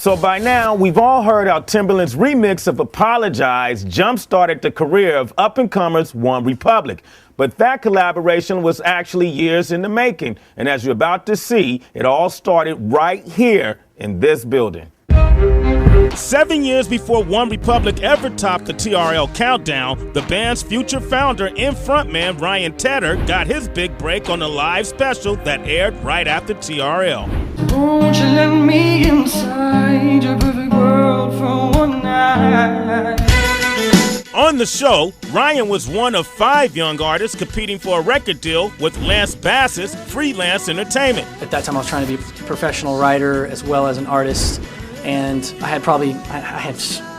So by now, we've all heard how Timbaland's remix of Apologize jump-started the career of up-and-comers OneRepublic. But that collaboration was actually years in the making. And as you're about to see, it all started right here in this building. 7 years before OneRepublic ever topped the TRL countdown, the band's future founder and frontman Ryan Tedder got his big break on a live special that aired right after TRL. Won't you let me inside your perfect world for one night? On the show, Ryan was one of 5 young artists competing for a record deal with Lance Bass's Freelance Entertainment. At that time, I was trying to be a professional writer as well as an artist. And I had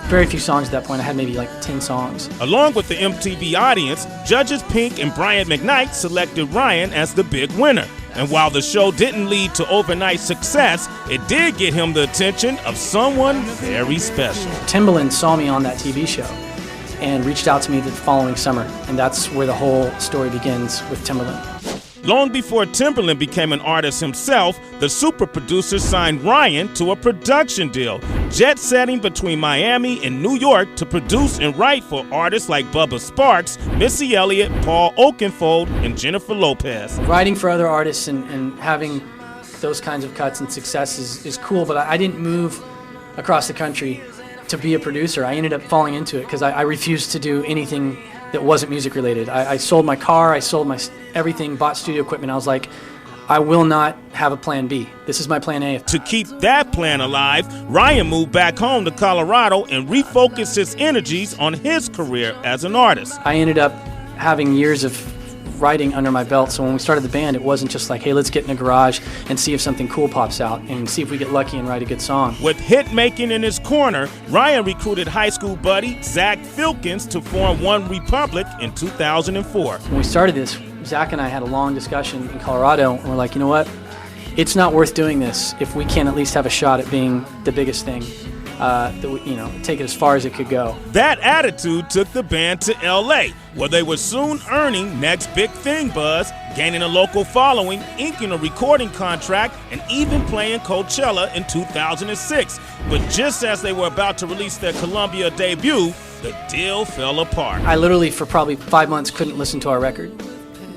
very few songs at that point. I had maybe like 10 songs. Along with the MTV audience, judges Pink and Brian McKnight selected Ryan as the big winner. And while the show didn't lead to overnight success, it did get him the attention of someone very special. Timbaland saw me on that TV show and reached out to me the following summer. And that's where the whole story begins with Timbaland. Long before Timbaland became an artist himself, the super producer signed Ryan to a production deal, jet-setting between Miami and New York to produce and write for artists like Bubba Sparks, Missy Elliott, Paul Oakenfold, and Jennifer Lopez. Writing for other artists and having those kinds of cuts and success is cool, but I didn't move across the country to be a producer. I ended up falling into it because I refused to do anything that wasn't music related. I sold my car, I sold my everything, bought studio equipment. I was like, I will not have a plan B. This is my plan A. To keep that plan alive, Ryan moved back home to Colorado and refocused his energies on his career as an artist. I ended up having years of writing under my belt, so when we started the band, it wasn't just like, hey, let's get in a garage and see if something cool pops out and see if we get lucky and write a good song. With hit making in his corner, Ryan recruited high school buddy Zach Filkins to form OneRepublic in 2004. When we started this, Zach and I had a long discussion in Colorado, and we're like, you know what? It's not worth doing this if we can't at least have a shot at being the biggest thing. Take it as far as it could go. That attitude took the band to LA, where they were soon earning next big thing buzz, gaining a local following, inking a recording contract, and even playing Coachella in 2006. But just as they were about to release their Columbia debut, the deal fell apart. I literally, for probably 5 months, couldn't listen to our record.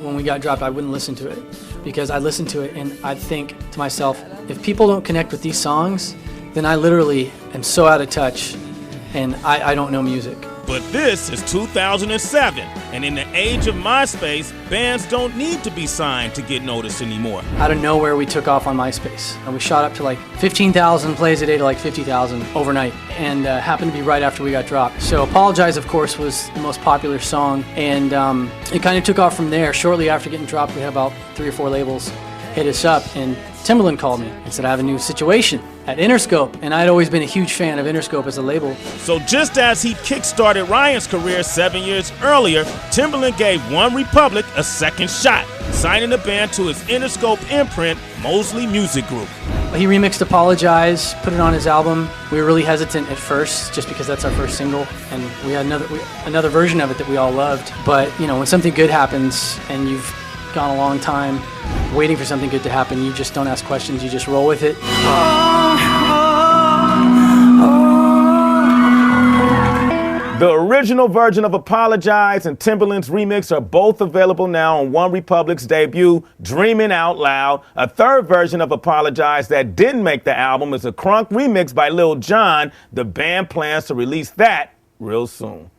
When we got dropped, I wouldn't listen to it because I listened to it and I'd think to myself, if people don't connect with these songs, then I literally am so out of touch and I don't know music. But this is 2007, and in the age of MySpace, bands don't need to be signed to get noticed anymore. Out of nowhere, we took off on MySpace, and we shot up to like 15,000 plays a day to like 50,000 overnight, and happened to be right after we got dropped. So Apologize, of course, was the most popular song, and it kind of took off from there. Shortly after getting dropped, we had about 3 or 4 labels hit us up, and Timbaland called me and said, I have a new situation at Interscope, and I'd always been a huge fan of Interscope as a label. So just as he kick-started Ryan's career 7 years earlier, Timbaland gave OneRepublic a second shot, signing the band to his Interscope imprint, Mosley Music Group. He remixed Apologize, put it on his album. We were really hesitant at first, just because that's our first single, and we had another version of it that we all loved. But when something good happens and you've gone a long time waiting for something good to happen, you just don't ask questions, you just roll with it. The original version of Apologize and Timbaland's remix are both available now on OneRepublic's debut, Dreamin' Out Loud. A third version of Apologize that didn't make the album is a crunk remix by Lil Jon. The band plans to release that real soon.